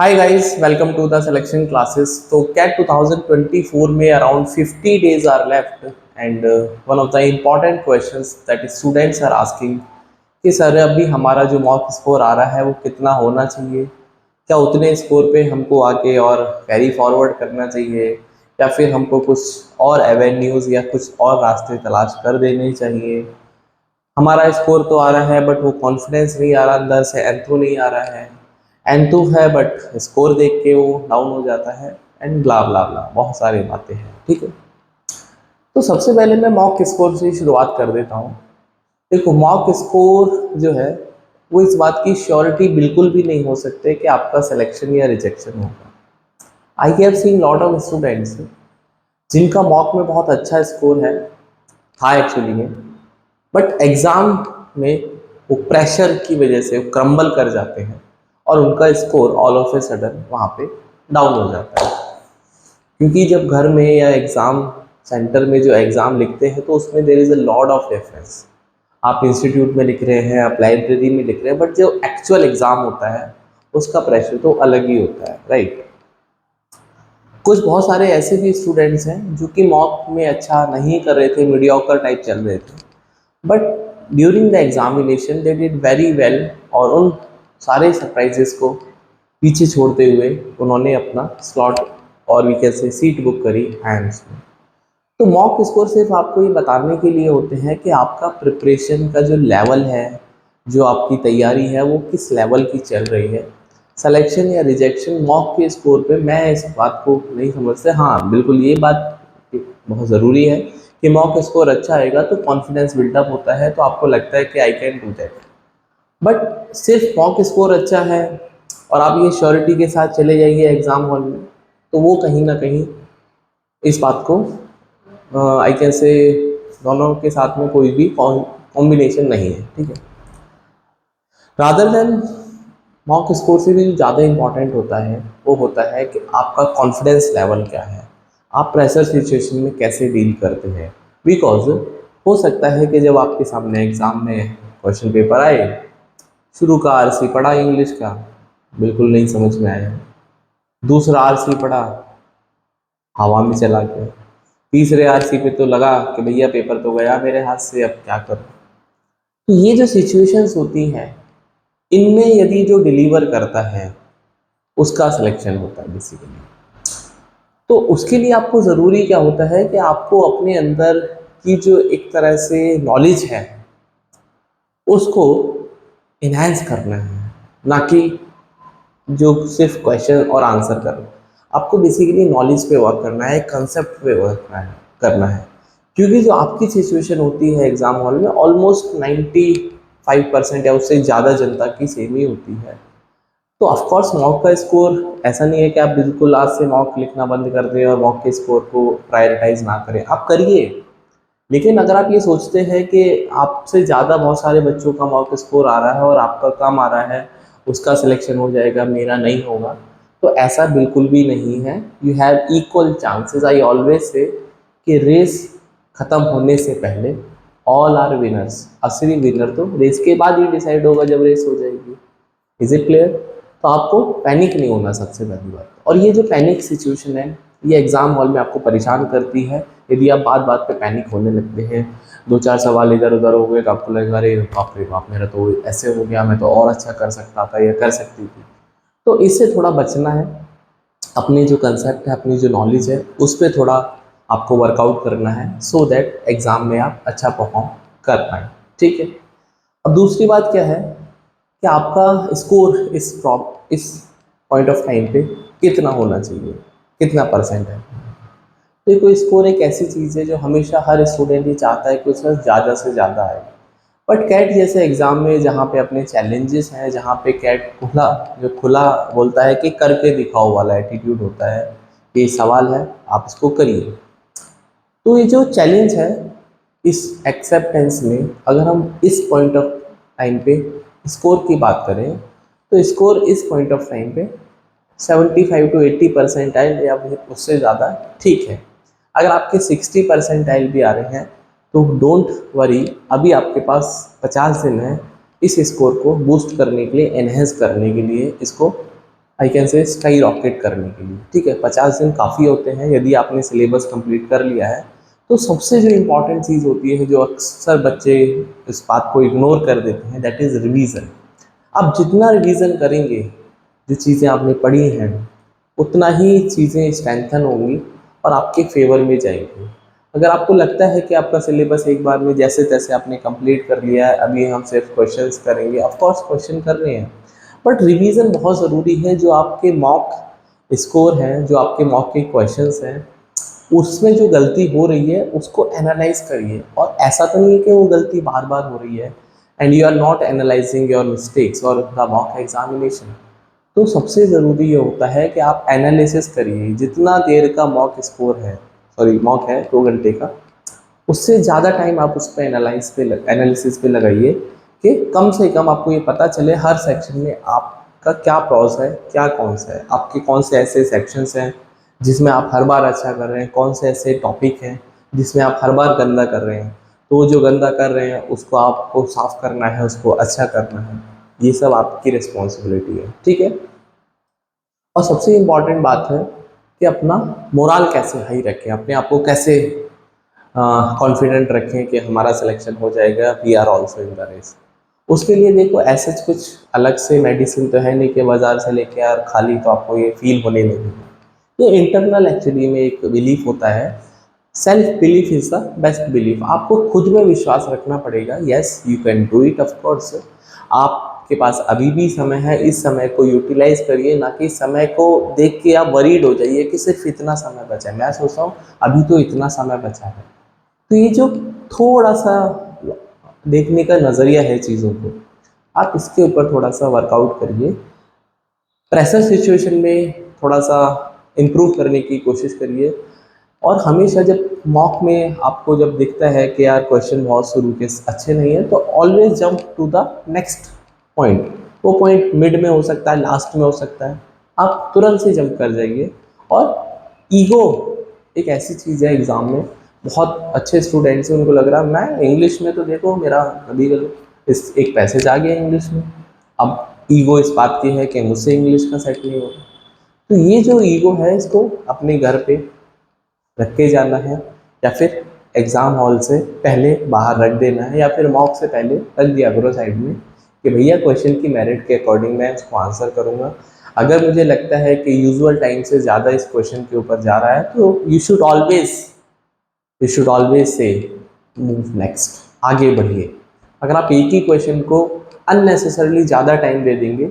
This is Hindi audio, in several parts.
Hi guys, welcome to the selection classes. तो CAT 2024 में around 50 days are left and one of the important questions that students are asking कि सर अभी हमारा जो मॉक स्कोर आ रहा है वो कितना होना चाहिए, क्या उतने स्कोर पे हमको आगे और कैरी फॉरवर्ड करना चाहिए या फिर हमको कुछ और एवेन्यूज़ या कुछ और रास्ते तलाश कर देने चाहिए। हमारा स्कोर तो आ रहा है बट वो कॉन्फिडेंस नहीं आ रहा, अंदर से एंथू नहीं आ रहा है, एंथू है बट स्कोर देख के वो डाउन हो जाता है एंड ब्ला ब्ला ब्ला बहुत सारी बातें हैं। ठीक है, तो सबसे पहले मैं मॉक स्कोर से शुरुआत कर देता हूँ। देखो, मॉक स्कोर जो है वो इस बात की श्योरिटी बिल्कुल भी नहीं हो सकते कि आपका सिलेक्शन या रिजेक्शन होगा। I have seen lot of students जिनका मॉक में बहुत अच्छा स्कोर है था एक्चुअली में, बट एग्ज़ाम में वो प्रेशर की वजह से वो क्रम्बल कर जाते हैं और उनका score all of a sudden वहाँ पे डाउन हो जाता है। क्योंकि जब घर में या एग्ज़ाम सेंटर में जो एग्ज़ाम लिखते हैं तो उसमें there is a lot of reference. आप इंस्टीट्यूट में लिख रहे हैं, आप लाइब्रेरी में लिख रहे हैं, बट जो एक्चुअल एग्ज़ाम होता है उसका प्रेशर तो अलग ही होता है, राइट। कुछ बहुत सारे ऐसे भी स्टूडेंट्स हैं जो कि मॉक में अच्छा नहीं कर रहे थे, मीडियोकर टाइप चल रहे थे, but during the examination they did very well और उन सारे सरप्राइजेस को पीछे छोड़ते हुए उन्होंने अपना स्लॉट और we can say seat book करी हैंड्स में। तो मॉक स्कोर सिर्फ आपको ये बताने के लिए होते हैं कि आपका प्रिपरेशन का जो लेवल है, जो आपकी तैयारी है वो किस लेवल की चल रही है। सिलेक्शन या रिजेक्शन मॉक के स्कोर पे मैं इस बात को नहीं समझते। हाँ, बिल्कुल ये बात बहुत ज़रूरी है कि मॉक स्कोर अच्छा आएगा तो कॉन्फिडेंस बिल्डअप होता है, तो आपको लगता है कि I can do that. But सिर्फ मॉक स्कोर अच्छा है और आप ये श्योरिटी के साथ चले जाइए एग्ज़ाम हॉल में, तो वो कहीं ना कहीं इस बात को आई कैन से दोनों के साथ में कोई भी कॉम्बिनेशन नहीं है। ठीक है, रादर देन मॉक स्कोर से भी ज़्यादा इम्पॉर्टेंट होता है वो होता है कि आपका कॉन्फिडेंस लेवल क्या है, आप प्रेशर सिचुएशन में कैसे डील करते हैं। बिकॉज हो सकता है कि जब आपके सामने एग्ज़ाम में क्वेश्चन पेपर आए, शुरू का आरसी पढ़ा इंग्लिश का, बिल्कुल नहीं समझ में आया, दूसरा आरसी पढ़ा, हवा में चला गया, तीसरे आरसी पे तो लगा कि भैया पेपर तो गया मेरे हाथ से, अब क्या करूँ। तो ये जो सिचुएशंस होती हैं, इनमें यदि जो डिलीवर करता है उसका सिलेक्शन होता है बेसिकली। तो उसके लिए आपको ज़रूरी क्या होता है कि आपको अपने अंदर की जो एक तरह से नॉलेज है उसको इन्हांस करना है, ना कि जो सिर्फ क्वेश्चन और आंसर करना। आपको बेसिकली नॉलेज पे वर्क करना है, कंसेप्ट पे वर्क करना है। क्योंकि जो आपकी सिचुएशन होती है एग्ज़ाम हॉल में ऑलमोस्ट 95% या उससे ज़्यादा जनता की सेम ही होती है। तो ऑफकोर्स मॉक का स्कोर ऐसा नहीं है कि आप बिल्कुल आज से मॉक लिखना बंद कर दें और मॉक के स्कोर को प्रायोरिटाइज ना करें, आप करिए। लेकिन अगर आप ये सोचते हैं कि आपसे ज़्यादा बहुत सारे बच्चों का मॉक स्कोर आ रहा है और आपका कम आ रहा है, उसका सिलेक्शन हो जाएगा, मेरा नहीं होगा, तो ऐसा बिल्कुल भी नहीं है। You have equal chances. I always say कि रेस ख़त्म होने से पहले ऑल आर विनर्स। असली विनर तो रेस के बाद ही डिसाइड होगा, जब रेस हो जाएगी। Is it clear? तो आपको पैनिक नहीं होना सबसे पहली बात। और ये जो पैनिक सिचुएशन है ये एग्ज़ाम हॉल में आपको परेशान करती है। यदि आप बात बात पे पैनिक होने लगते हैं, दो चार सवाल इधर उधर हो गए तो आपको लगेगा अरे बाप रे बाप, मेरा तो ऐसे हो गया, मैं तो और अच्छा कर सकता था या कर सकती थी। तो इससे थोड़ा बचना है। अपनी जो कंसेप्ट है, अपनी जो नॉलेज है, उस पर थोड़ा आपको वर्कआउट करना है सो दैट एग्ज़ाम में आप अच्छा परफॉर्म कर पाएँ। ठीक है, अब दूसरी बात क्या है कि आपका स्कोर इस पॉइंट ऑफ टाइम पे कितना होना चाहिए, कितना परसेंट है। देखो, स्कोर एक ऐसी चीज़ है जो हमेशा हर स्टूडेंट ही चाहता है कि उसमें ज़्यादा से ज़्यादा आए। बट कैट जैसे एग्ज़ाम में जहाँ पे अपने चैलेंजेस हैं, जहाँ पे कैट खुला बोलता है कि करके दिखाओ वाला एटीट्यूड होता है, ये सवाल है, आप इसको करिए। तो ये जो चैलेंज है इस एक्सेप्टेंस में, अगर हम इस पॉइंट ऑफ टाइम पे स्कोर की बात करें तो स्कोर इस पॉइंट ऑफ टाइम पे 75 to 80 परसेंटाइल या फिर उससे ज़्यादा ठीक है। अगर आपके 60 परसेंटाइल भी आ रहे हैं तो डोंट वरी, अभी आपके पास 50 दिन है इस स्कोर को बूस्ट करने के लिए, एनहेंस करने के लिए, इसको I can say sky rocket करने के लिए। ठीक है, 50 दिन काफ़ी होते हैं यदि आपने सिलेबस कंप्लीट कर लिया है। तो सबसे जो इम्पोर्टेंट चीज़ होती है, जो अक्सर बच्चे इस बात को इग्नोर कर देते हैं, दैट इज़ रिवीजन। आप जितना रिवीजन करेंगे, जो चीज़ें आपने पढ़ी हैं, उतना ही चीज़ें स्ट्रेंथन होंगी और आपके फेवर में जाएंगी। अगर आपको लगता है कि आपका सिलेबस एक बार में जैसे तैसे आपने कंप्लीट कर लिया है, अभी हम सिर्फ क्वेश्चंस करेंगे, ऑफ कोर्स क्वेश्चन कर रहे हैं, बट रिवीजन बहुत ज़रूरी है। जो आपके मॉक स्कोर हैं, जो आपके मॉक के क्वेश्चंस हैं, उसमें जो गलती हो रही है उसको एनालाइज करिए। और ऐसा तो नहीं है कि वो गलती बार बार हो रही है and you are not analysing your mistakes और द मॉक एग्जामिनेशन। तो सबसे ज़रूरी ये होता है कि आप एनालिसिस करिए। जितना देर का मॉक स्कोर है, सॉरी मॉक है 2 घंटे का, उससे ज़्यादा टाइम आप उस पर एनालिसिस पे लगाइए कि कम से कम आपको ये पता चले हर सेक्शन में आपका क्या प्रॉस है, क्या कौन सा है, आपके कौन से ऐसे सेक्शंस हैं जिसमें आप हर बार अच्छा कर रहे हैं, कौन से ऐसे टॉपिक हैं जिसमें आप हर बार गंदा कर रहे हैं। तो वो जो गंदा कर रहे हैं उसको आपको साफ करना है, उसको अच्छा करना है। ये सब आपकी रिस्पॉन्सिबिलिटी है। ठीक है, और सबसे इम्पॉर्टेंट बात है कि अपना मोरल कैसे हाई रखें, अपने आप को कैसे कॉन्फिडेंट रखें कि हमारा सिलेक्शन हो जाएगा, we are also in the race. उसके लिए देखो, ऐसे कुछ अलग से मेडिसिन तो है नहीं कि बाजार से लेके यार खाली तो आपको ये फील होने लगेगा। ये इंटरनल एक्चुअली में एक बिलीफ होता है। Self belief is the best belief. आपको खुद में विश्वास रखना पड़ेगा। Yes, you can do it, of course. आपके पास अभी भी समय है, इस समय को यूटिलाइज करिए, ना कि समय को देख के आप वरीड हो जाइए कि सिर्फ इतना समय बचा है। मैं सोचता हूँ अभी तो इतना समय बचा है। तो ये जो थोड़ा सा देखने का नज़रिया है चीज़ों को, आप इसके ऊपर थोड़ा सा वर्कआउट करिए। प्रेशर सिचुएशन में थोड़ा सा इम्प्रूव करने की कोशिश करिए। और हमेशा जब मॉक में आपको जब दिखता है कि यार क्वेश्चन बहुत शुरू के अच्छे नहीं है, तो always jump to the next point. वो पॉइंट मिड में हो सकता है, लास्ट में हो सकता है, आप तुरंत से जंप कर जाइए। और ईगो एक ऐसी चीज़ है एग्ज़ाम में, बहुत अच्छे स्टूडेंट्स हैं, उनको लग रहा है मैं इंग्लिश में तो देखो मेरा कभी इस एक पैसेज आ गया इंग्लिश में, अब ईगो इस बात की है कि मुझसे इंग्लिश का सेट नहीं होगा। तो ये जो ईगो है, इसको अपने घर पे रख के जाना है, या फिर एग्ज़ाम हॉल से पहले बाहर रख देना है, या फिर मॉक से पहले रख दिया करो साइड में कि भैया क्वेश्चन की मेरिट के अकॉर्डिंग मैं उसको आंसर करूँगा। अगर मुझे लगता है कि यूजुअल टाइम से ज़्यादा इस क्वेश्चन के ऊपर जा रहा है, तो you should always say move next, आगे बढ़िए। अगर आप एक ही क्वेश्चन को अननेसेसरली ज़्यादा टाइम दे देंगे,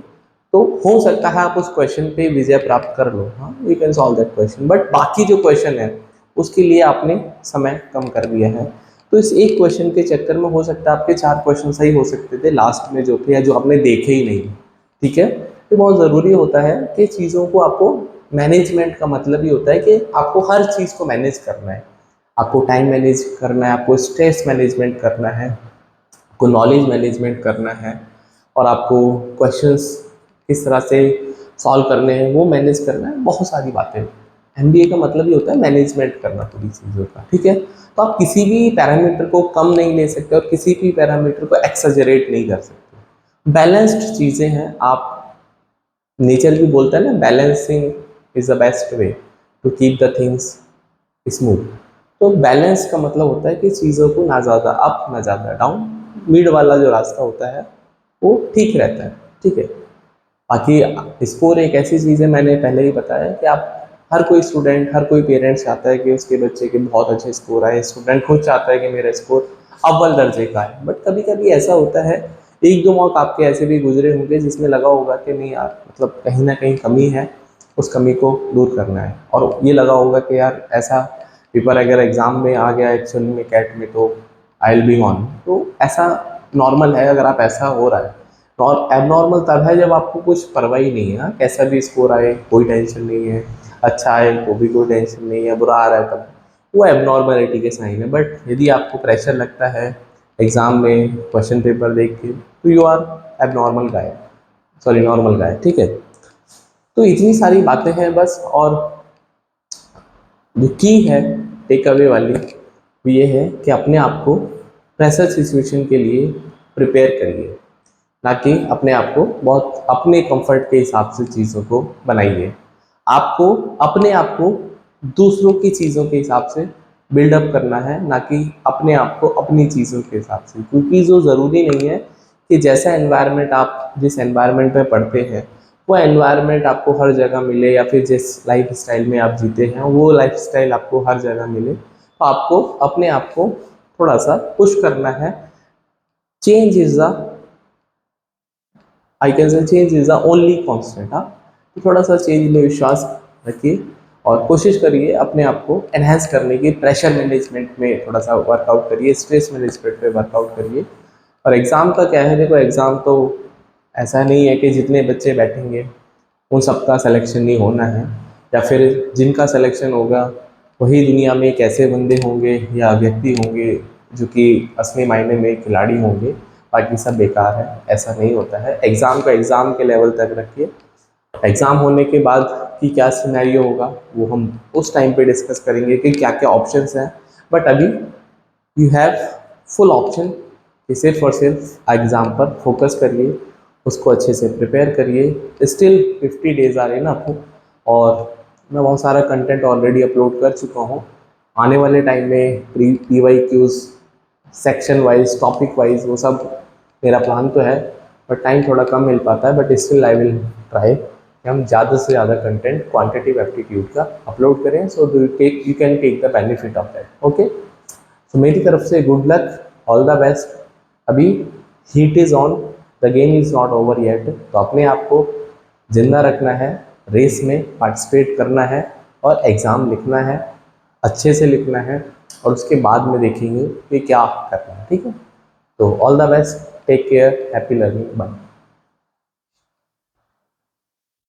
तो हो सकता है आप उस क्वेश्चन पे विजय प्राप्त कर लो, हाँ you can solve that question, but बाकी जो क्वेश्चन है उसके लिए आपने समय कम कर दिया है। तो इस एक क्वेश्चन के चक्कर में हो सकता है आपके 4 क्वेश्चन सही हो सकते थे लास्ट में जो थे, या जो आपने देखे ही नहीं। ठीक है, तो बहुत ज़रूरी होता है कि चीज़ों को आपको, मैनेजमेंट का मतलब ही होता है कि आपको हर चीज़ को मैनेज करना है। आपको टाइम मैनेज करना है, आपको स्ट्रेस मैनेजमेंट करना है, आपको नॉलेज मैनेजमेंट करना है, और आपको क्वेश्चंस किस तरह से सॉल्व करने हैं वो मैनेज करना है। बहुत सारी बातें, एमबीए का मतलब ही होता है मैनेजमेंट करना पूरी चीज़ों का। ठीक है, तो आप किसी भी पैरामीटर को कम नहीं ले सकते और किसी भी पैरामीटर को एक्सजरेट नहीं कर सकते। बैलेंस्ड चीज़ें हैं। आप, नेचर भी बोलता है ना, balancing is the best way to keep the things smooth. तो बैलेंस का मतलब होता है कि चीज़ों को ना ज़्यादा अप ना ज़्यादा डाउन, मिड वाला जो रास्ता होता है वो ठीक रहता है। ठीक है, बाकी स्कोर एक ऐसी चीज़ है, मैंने पहले ही बताया कि आप, हर कोई स्टूडेंट, हर कोई पेरेंट्स चाहता है कि उसके बच्चे के बहुत अच्छे स्कोर आए। स्टूडेंट खुद चाहता है कि मेरा स्कोर अव्वल दर्जे का है। बट कभी कभी ऐसा होता है, एक दो मॉक आपके ऐसे भी गुजरे होंगे जिसमें लगा होगा कि नहीं यार, मतलब कहीं ना कहीं कमी है, उस कमी को दूर करना है। और ये लगा होगा कि यार ऐसा पेपर अगर एग्ज़ाम में आ गया एक्चुअली में कैट में, तो आई विल बी ऑन। तो ऐसा नॉर्मल है अगर आप, ऐसा हो रहा है। और एबनॉर्मल तब है जब आपको कुछ परवाह ही नहीं है, हाँ, कैसा भी स्कोर आए कोई टेंशन नहीं है, अच्छा आए तो भी कोई टेंशन नहीं है, बुरा आ रहा है तब, वो एबनॉर्मलिटी के साइन है। बट यदि आपको प्रेशर लगता है एग्ज़ाम में क्वेश्चन पेपर देख के, तो you are abnormal guy, sorry normal guy. ठीक है, तो इतनी सारी बातें हैं बस। और जो की है टेक अवे वाली, वो ये है कि अपने आप को प्रेशर सिचुएशन के लिए प्रिपेयर करिए। ना कि अपने आप को बहुत अपने कंफर्ट के हिसाब से चीज़ों को बनाइए। आपको अपने आप को दूसरों की चीज़ों के हिसाब से बिल्डअप करना है, ना कि अपने आप को अपनी चीज़ों के हिसाब से, क्योंकि जो ज़रूरी नहीं है कि जैसा एनवायरनमेंट आप जिस एनवायरनमेंट में पढ़ते हैं वो एनवायरनमेंट आपको हर जगह मिले, या फिर जिस लाइफ स्टाइल में आप जीते हैं वो लाइफ स्टाइल आपको हर जगह मिले। तो आपको अपने आप को थोड़ा सा पुश करना है। Change is the I can say change is the only constant. हाँ, तो थोड़ा सा चेंज में विश्वास रखिए और कोशिश करिए अपने आप को एनहेंस करने की। प्रेशर मैनेजमेंट में थोड़ा सा वर्कआउट करिए, स्ट्रेस मैनेजमेंट पे वर्कआउट करिए। और एग्ज़ाम का क्या है, देखो एग्ज़ाम तो ऐसा नहीं है कि जितने बच्चे बैठेंगे उन सबका सिलेक्शन नहीं होना है, या फिर जिनका सिलेक्शन होगा वही दुनिया में एक ऐसे बंदे होंगे या व्यक्ति होंगे जो कि असली मायने में खिलाड़ी होंगे, बाकी सब बेकार है। ऐसा नहीं होता है। एग्ज़ाम को एग्ज़ाम के लेवल तक रखिए। एग्ज़ाम होने के बाद की क्या सिनेरियो होगा वो हम उस टाइम पे डिस्कस करेंगे कि क्या क्या ऑप्शंस हैं। बट अभी यू हैव फुल ऑप्शन कि सिर्फ और सिर्फ एग्ज़ाम पर फोकस करिए, उसको अच्छे से प्रिपेयर करिए। स्टिल 50 डेज आ रहे हैं ना आपको, और मैं बहुत सारा कंटेंट ऑलरेडी अपलोड कर चुका हूँ। आने वाले टाइम में P Y Qs section wise topic wise वो सब मेरा प्लान तो है, बट टाइम थोड़ा कम मिल पाता है। But still I will try कि हम ज़्यादा से ज़्यादा कंटेंट क्वांटिटिव एप्टीट्यूड का अपलोड करें, so you can take the benefit of that. Okay, तो मेरी तरफ से good luck, all the best. अभी heat is on, the game is not over yet. तो अपने आप को जिंदा रखना है, रेस में पार्टिसिपेट करना है और एग्ज़ाम लिखना है, अच्छे से लिखना है, और उसके बाद में देखेंगे कि क्या करना है। ठीक है, तो all the best, take care, happy learning, bye.